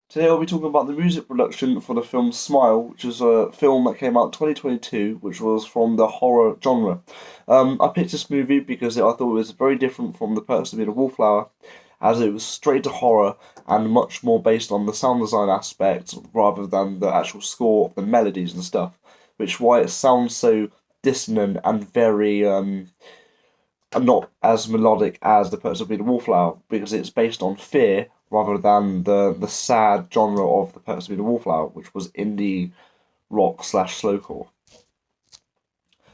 Today I'll be talking about the music production for the film Smile, which is a film that came out 2022, which was from the horror genre. I picked this movie because I thought it was very different from The Perks of Being a Wallflower, as it was straight to horror and much more based on the sound design aspect rather than the actual score, the melodies and stuff, which why it sounds so dissonant and very not as melodic as The Perks of Being a Wallflower because it's based on fear rather than the sad genre of The Perks of Being a Wallflower, which was indie rock slash slowcore.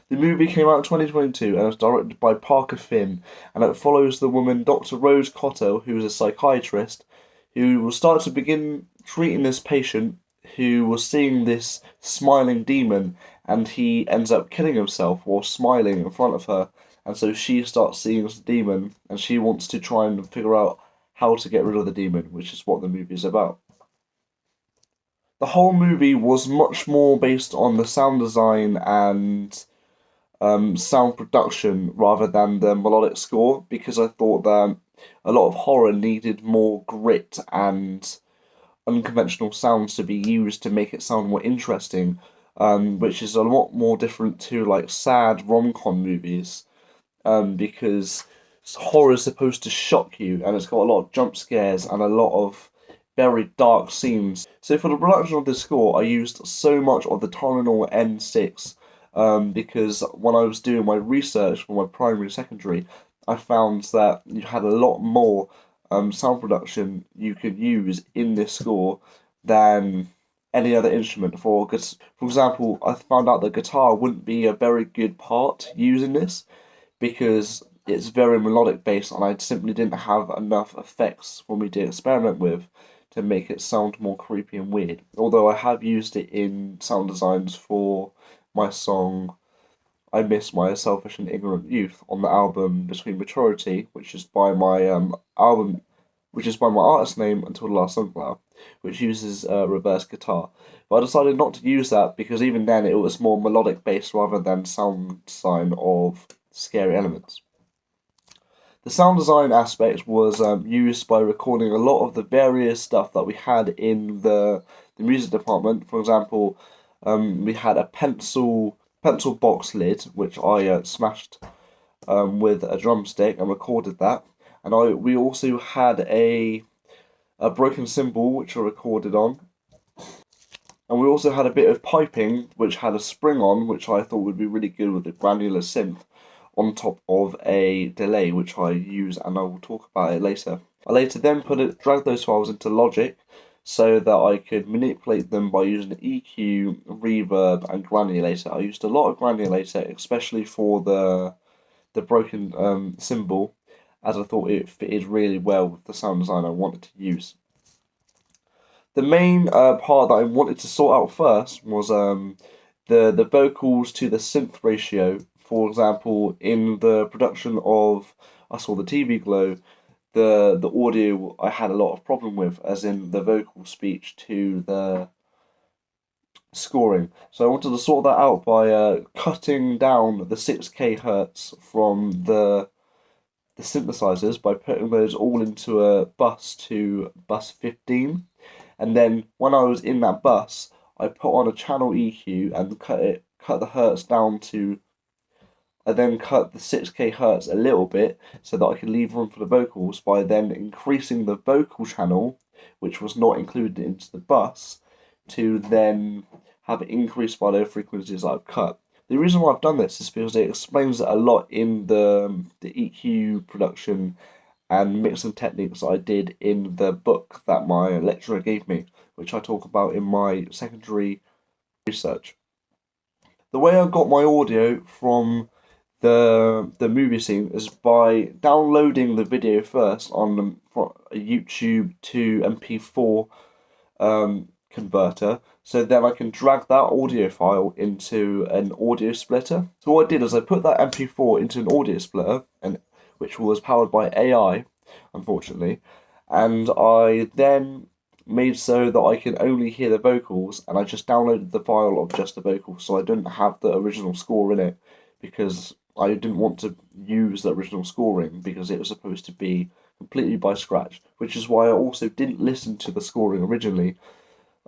The movie came out in 2022 and was directed by Parker Finn, and it follows the woman Dr. Rose Cotter, who is a psychiatrist, who will start to begin treating this patient who was seeing this smiling demon, and he ends up killing himself while smiling in front of her. And so she starts seeing this demon, and she wants to try and figure out how to get rid of the demon, which is what the movie is about. The whole movie was much more based on the sound design and sound production rather than the melodic score because I thought that a lot of horror needed more grit and unconventional sounds to be used to make it sound more interesting, which is a lot more different to like sad rom-com movies, because horror is supposed to shock you and it's got a lot of jump scares and a lot of very dark scenes. So for the production of this score, I used so much of the Tylenol N6, because when I was doing my research for my primary and secondary, I found that you had a lot more sound production you could use in this score than any other instrument. For example, I found out that guitar wouldn't be a very good part using this because it's very melodic based, and I simply didn't have enough effects for me to experiment with to make it sound more creepy and weird. Although I have used it in sound designs for my song I Miss My Selfish and Ignorant Youth on the album Between Maturity, which is by my artist name Until the Last Sunflower, which uses reverse guitar. But I decided not to use that because even then it was more melodic based rather than sound design of scary elements. The sound design aspect was used by recording a lot of the various stuff that we had in the music department. For example, we had a pencil box lid which I smashed with a drumstick and recorded that, and we also had a broken cymbal which I recorded on, and we also had a bit of piping which had a spring on, which I thought would be really good with a granular synth on top of a delay, which I use and I will talk about it later. I later then dragged those files into Logic so that I could manipulate them by using EQ, reverb, and granulator. I used a lot of granulator, especially for the broken cymbal, as I thought it fitted really well with the sound design I wanted to use. The main part that I wanted to sort out first was the vocals to the synth ratio. For example, in the production of I Saw the TV Glow, the audio I had a lot of problem with, as in the vocal speech to the scoring. So I wanted to sort that out by cutting down the 6K hertz from the synthesizers by putting those all into a bus to bus 15. And then when I was in that bus, I put on a channel EQ and cut the hertz down to. I then cut the 6K hertz a little bit so that I could leave room for the vocals by then increasing the vocal channel, which was not included into the bus, to then have it increased by the frequencies I've cut. The reason why I've done this is because it explains it a lot in the EQ production and mixing techniques I did in the book that my lecturer gave me, which I talk about in my secondary research. The way I got my audio from the movie scene is by downloading the video first on a YouTube to MP4 converter, so then I can drag that audio file into an audio splitter. So what I did is I put that MP4 into an audio splitter, and which was powered by AI, unfortunately, and I then made so that I can only hear the vocals, and I just downloaded the file of just the vocals, so I didn't have the original score in it because I didn't want to use the original scoring because it was supposed to be completely by scratch, which is why I also didn't listen to the scoring originally,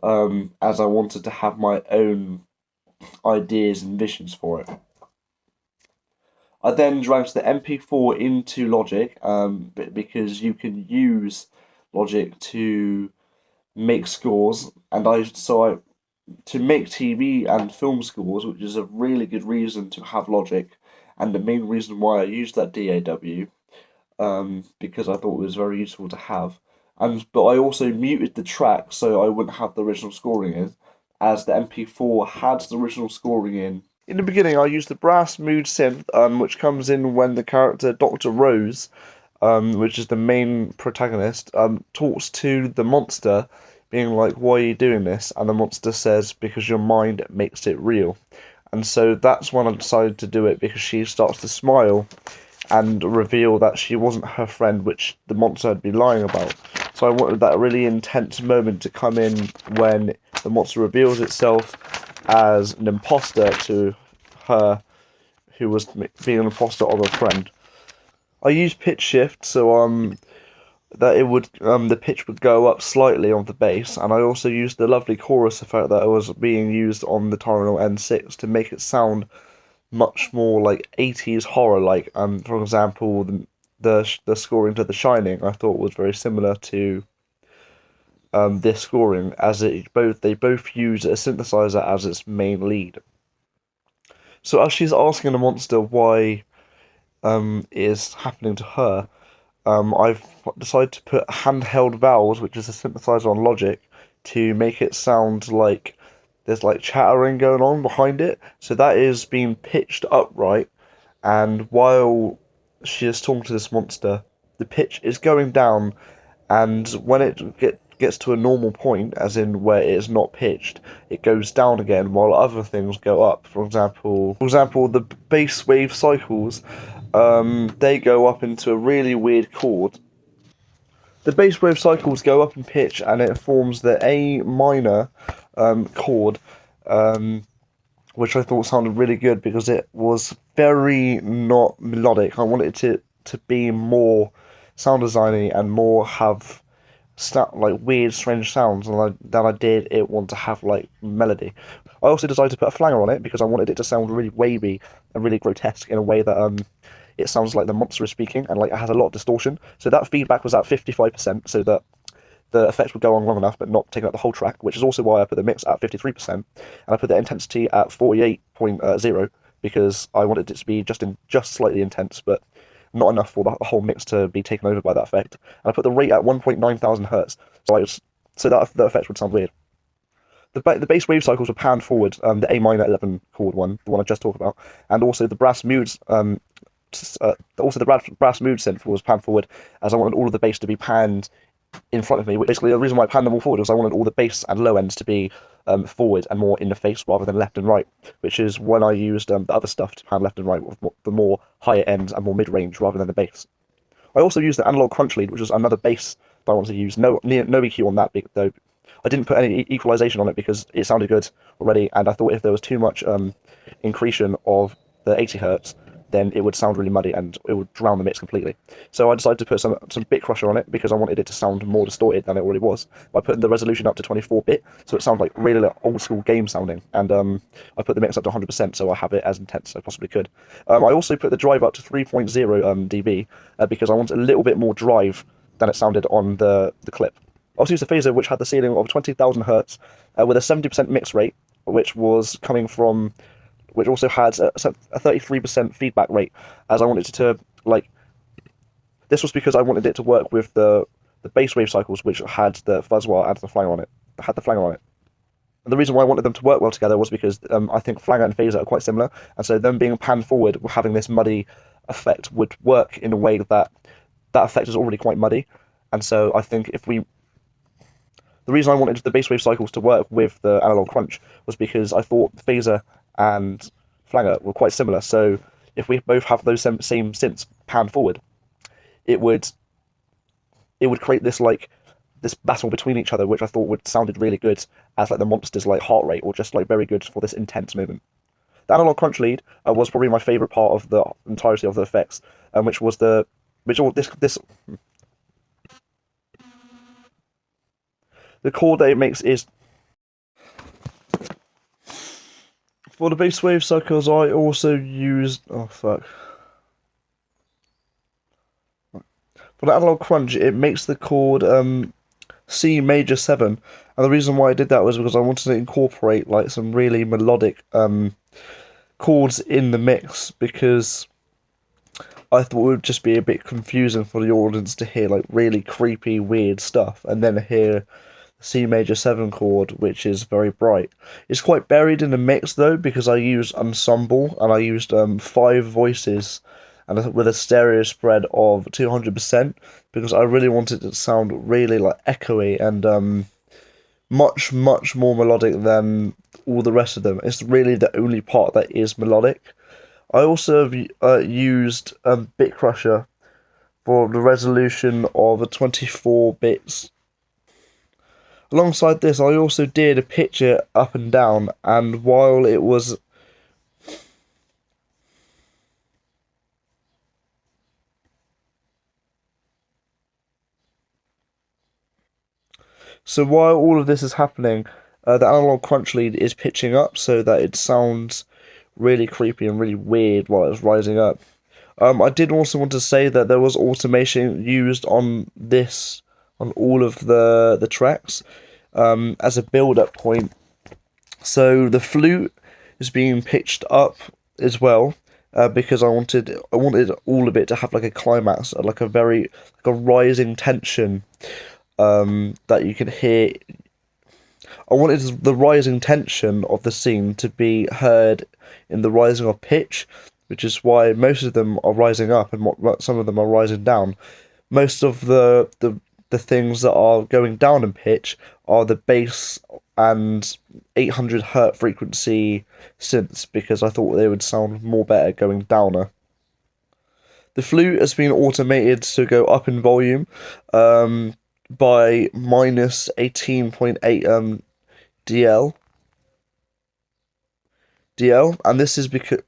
as I wanted to have my own ideas and visions for it. I then dragged the MP4 into Logic, because you can use Logic to make scores, and I to make TV and film scores, which is a really good reason to have Logic, and the main reason why I used that DAW, because I thought it was very useful to have. But I also muted the track so I wouldn't have the original scoring in, as the MP4 had the original scoring in. In the beginning, I used the brass mood synth, which comes in when the character Dr. Rose, which is the main protagonist, talks to the monster, being like, "Why are you doing this?" And the monster says, "Because your mind makes it real." And so that's when I decided to do it, because she starts to smile and reveal that she wasn't her friend, which the monster had been lying about. So I wanted that really intense moment to come in when the monster reveals itself as an imposter to her, who was being an imposter of a friend. I used pitch shift so that it would the pitch would go up slightly on the bass, and I also used the lovely chorus effect that was being used on the Tylenol N6 to make it sound much more like 80s horror like. For example, the scoring to The Shining I thought was very similar to this scoring, as they both use a synthesizer as its main lead. So as she's asking the monster why is happening to her, I've decided to put handheld vowels, which is a synthesizer on Logic, to make it sound like there's like chattering going on behind it. So that is being pitched upright, and while she is talking to this monster, the pitch is going down, and when gets to a normal point, as in where it is not pitched, it goes down again while other things go up. For example, the bass wave cycles, they go up into a really weird chord. The bass wave cycles go up in pitch, and it forms the A minor chord, which I thought sounded really good because it was very not melodic. I wanted it to be more sound designy and more have like weird, strange sounds, than I did it want to have like melody. I also decided to put a flanger on it because I wanted it to sound really wavy and really grotesque in a way that it sounds like the monster is speaking, and like it has a lot of distortion. So that feedback was at 55%, so that the effect would go on long enough but not taking up the whole track, which is also why I put the mix at 53%, and I put the intensity at 48.0 because I wanted it to be just slightly intense, but not enough for the whole mix to be taken over by that effect. And I put the rate at 1.9 thousand hertz, so that the effect would sound weird. The bass wave cycles were panned forward, the A minor 11 chord one, the one I just talked about, and also the brass moods. Also, the brass mood synth was panned forward, as I wanted all of the bass to be panned in front of me. Basically, the reason why I panned them all forward was I wanted all the bass and low ends to be forward and more in the face rather than left and right, which is when I used the other stuff to pan left and right with the more higher ends and more mid range rather than the bass. I also used the analog crunch lead, which was another bass that I wanted to use. No EQ on that, though. I didn't put any equalization on it because it sounded good already, and I thought if there was too much incretion of the 80 hertz, then it would sound really muddy and it would drown the mix completely. So I decided to put some bit crusher on it because I wanted it to sound more distorted than it already was by putting the resolution up to 24-bit, so it sounds like really like old school game sounding. And I put the mix up to 100%, so I have it as intense as I possibly could. I also put the drive up to 3.0 dB because I wanted a little bit more drive than it sounded on the clip. I also used a phaser which had the ceiling of 20,000 hertz with a 70% mix rate, which also had a 33% feedback rate, as I wanted it to, like, this was because I wanted it to work with the bass wave cycles, which had the fuzz wah and the flanger on it. And the reason why I wanted them to work well together was because I think flanger and phaser are quite similar, and so them being panned forward, having this muddy effect would work in a way that effect is already quite muddy, and so I think the reason I wanted the bass wave cycles to work with the analog crunch was because I thought phaser and flanger were quite similar. So if we both have those same synths panned forward, it would create this battle between each other, which I thought would sounded really good as like the monster's like heart rate, or just like very good for this intense movement. The analog crunch lead was probably my favorite part of the entirety of the effects, which was this the chord that it makes is for the bass wave cycles. I also used for the analog crunch. It makes the chord C major 7, and the reason why I did that was because I wanted to incorporate like some really melodic chords in the mix, because I thought it would just be a bit confusing for the audience to hear like really creepy, weird stuff, and then hear the C major 7 chord, which is very bright. It's quite buried in the mix though, because I used ensemble and I used 5 voices, and with a stereo spread of 200%, because I really wanted it to sound really like echoey and much more melodic than all the rest of them. It's really the only part that is melodic. I also used Bitcrusher for the resolution of 24 bits. Alongside this, I also did a pitch it up and down, and while it was so while all of this is happening, the analog crunch lead is pitching up so that it sounds really creepy and really weird while it's rising up. I did also want to say that there was automation used on this, on all of the tracks, as a build-up point. So the flute is being pitched up as well, because I wanted all of it to have like a climax, like a rising tension, that you can hear. I wanted the rising tension of the scene to be heard in the rising of pitch, which is why most of them are rising up and some of them are rising down. Most of the things that are going down in pitch are the bass and 800 hertz frequency synths, because I thought they would sound more better going downer. The flute has been automated to go up in volume by minus 18.8 DL, and this is because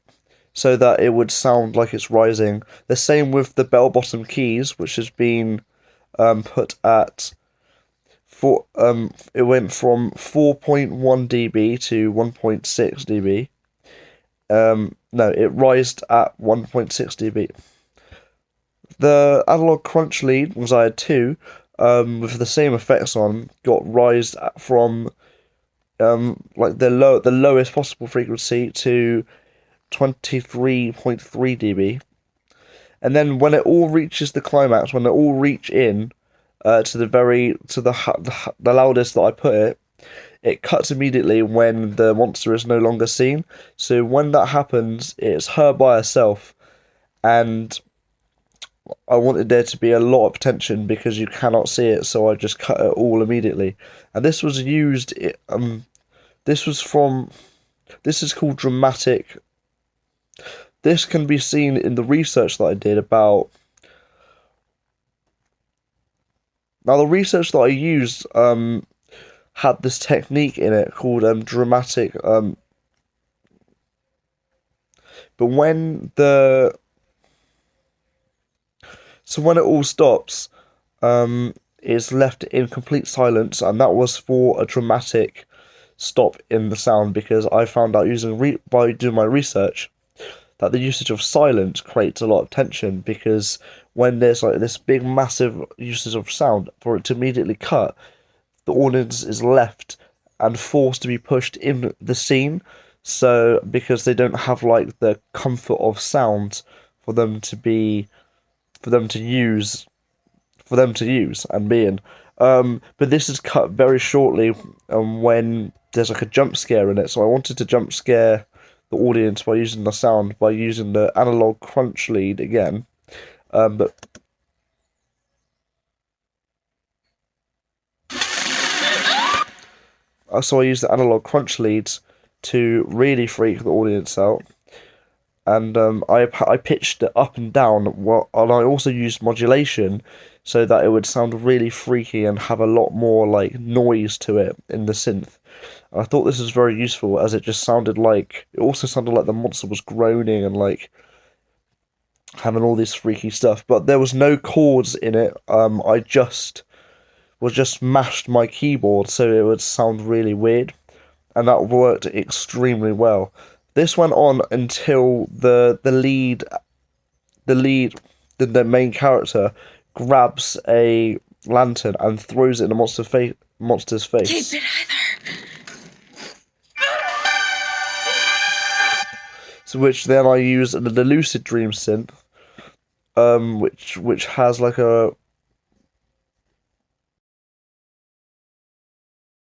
so that it would sound like it's rising. The same with the bell bottom keys, which has been put at it went from 4.1 dB to 1.6 dB. No, it rised at 1.6 dB. The analog crunch lead was I had 2, with the same effects on, got rised from like the lowest possible frequency to 23.3 dB. And then when it all reaches the climax, when they all reach in to the loudest that I put it, it cuts immediately when the monster is no longer seen. So when that happens, it's her by herself, and I wanted there to be a lot of tension because you cannot see it, so I just cut it all immediately. And this was used. This was from. This is called dramatic. This can be seen in the research that I did about. Now, the research that I used had this technique in it called dramatic. But when the so when it all stops, it's left in complete silence, and that was for a dramatic stop in the sound, because I found out by doing my research that the usage of silence creates a lot of tension, because when there's like this big massive usage of sound, for it to immediately cut, the audience is left and forced to be pushed in the scene, so because they don't have like the comfort of sound for them to be for them to use and be in. But this is cut very shortly when there's like a jump scare in it, so I wanted to jump scare the audience by using the sound, by using the analog crunch lead again. But so I used the analog crunch leads to really freak the audience out, and I pitched it up and down. And I also used modulation so that it would sound really freaky and have a lot more like noise to it in the synth. I thought this was very useful, as it also sounded like the monster was groaning and like having all this freaky stuff. But there was no chords in it. I just was just mashed my keyboard so it would sound really weird, and that worked extremely well. This went on until the main character grabs a lantern and throws it in the monster's face. Keep it either. So which then I use the Lucid Dream synth, which has like a